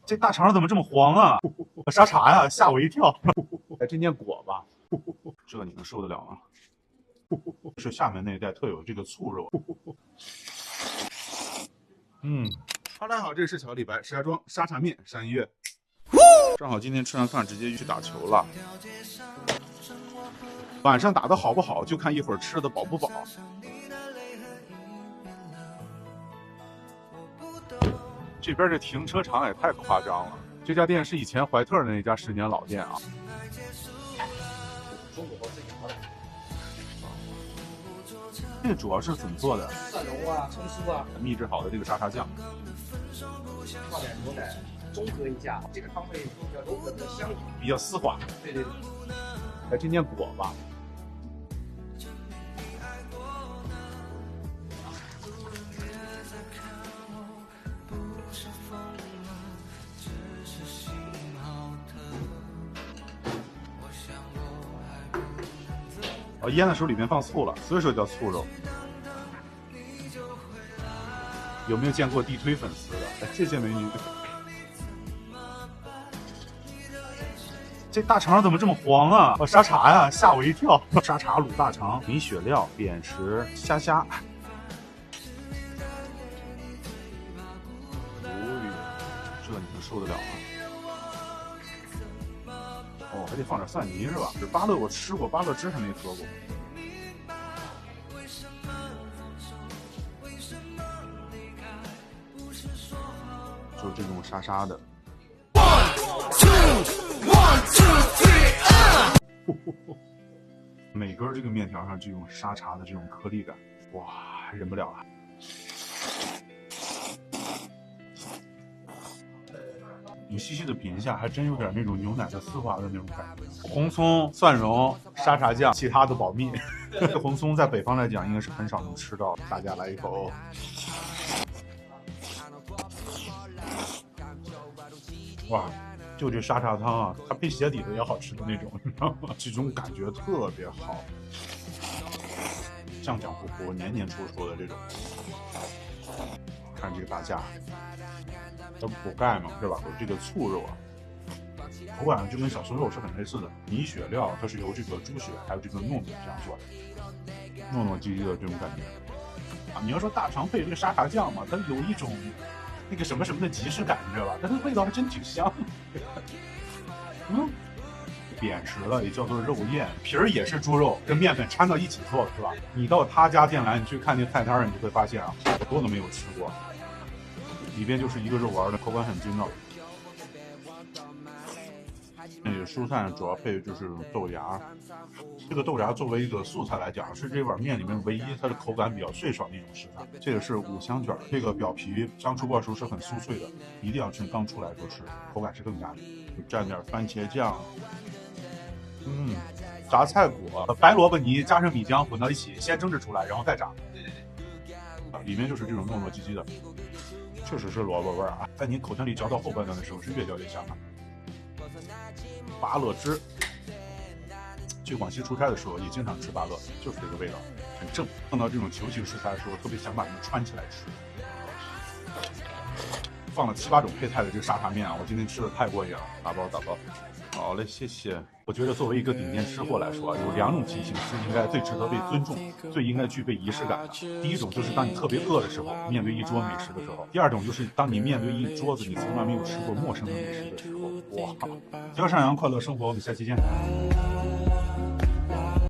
这大肠怎么这么黄啊？沙茶呀，吓我一跳！来这念果吧，这你能受得了吗？是厦门那一带特有这个醋肉。大家好，这是小李白，石家庄沙茶面山医院。正好今天吃完饭直接去打球了。晚上打的好不好，就看一会儿吃的饱不饱。这边这停车场也太夸张了。这家店是以前怀特的那家10年老店啊。中国自己熬的。这个主要是怎么做的？蒜蓉啊，葱酥啊，秘制好的这个沙茶酱，放点牛奶，中和一下，这个汤会比较柔和，比较香一点，比较丝滑。对对对。来这念果吧。腌的时候里面放醋了，所以说叫醋肉。有没有见过地推粉丝的？哎，谢谢美女。这大肠怎么这么黄啊？沙茶呀，吓我一跳！沙茶卤大肠，米血料、扁食、虾虾。这你能受得了吗？哦，还得放点蒜泥是吧？这芭乐我吃过，芭乐汁还没喝过。就这种沙沙的。每根这个面条上这种沙茶的这种颗粒感，哇，忍不了了。你细细的品一下，还真有点那种牛奶的丝滑的那种感觉。红葱、蒜蓉、沙茶酱，其他的保密。红葱在北方来讲，应该是很少能吃到。大家来一口。哇，就这沙茶汤啊，它配鞋底子也好吃的那种，你知道吗？这种感觉特别好，酱酱乎乎、黏黏稠稠的这种。看这个大架。它补钙嘛，对吧？有这个醋肉啊，口感就跟小酥肉是很类似的。米血料它是由这个猪血还有这个糯米这样做的，糯糯唧唧的这种感觉啊。你要说大肠配这个沙茶酱嘛，它有一种那个什么什么的即视感，你知道吧？它的味道还真挺香。扁食了也叫做肉燕，皮儿也是猪肉，跟面粉掺到一起做的，是吧？你到他家店来，你去看那菜摊，你就会发现啊，好多都没有吃过。里边就是一个肉丸的，口感很筋道。那个蔬菜主要配就是豆芽，这个豆芽作为一个素菜来讲，是这碗面里面唯一它的口感比较脆爽的一种食材。这个是五香卷，这个表皮刚出锅时候是很酥脆的，一定要趁刚出来时候吃，口感是更佳的。蘸点番茄酱，炸菜果、白萝卜泥加上米浆混到一起，先蒸制出来，然后再炸。里面就是这种糯糯唧唧的。确实是萝卜味儿啊，在你口腔里嚼到后半段的时候是越嚼越香啊。芭乐汁，去广西出差的时候也经常吃芭乐，就是这个味道，很正。碰到这种球形食材的时候，特别想把它们串起来吃。放了7、8种配菜的这个沙茶面啊，我今天吃的太过瘾了，打包打包。好嘞，谢谢。我觉得作为一个顶尖吃货来说，有2种情形是应该最值得被尊重、最应该具备仪式感的。第一种就是当你特别饿的时候，面对一桌美食的时候；第二种就是当你面对一桌子你从来没有吃过陌生的美食的时候。哇！吉祥上扬，快乐生活，我们下期见。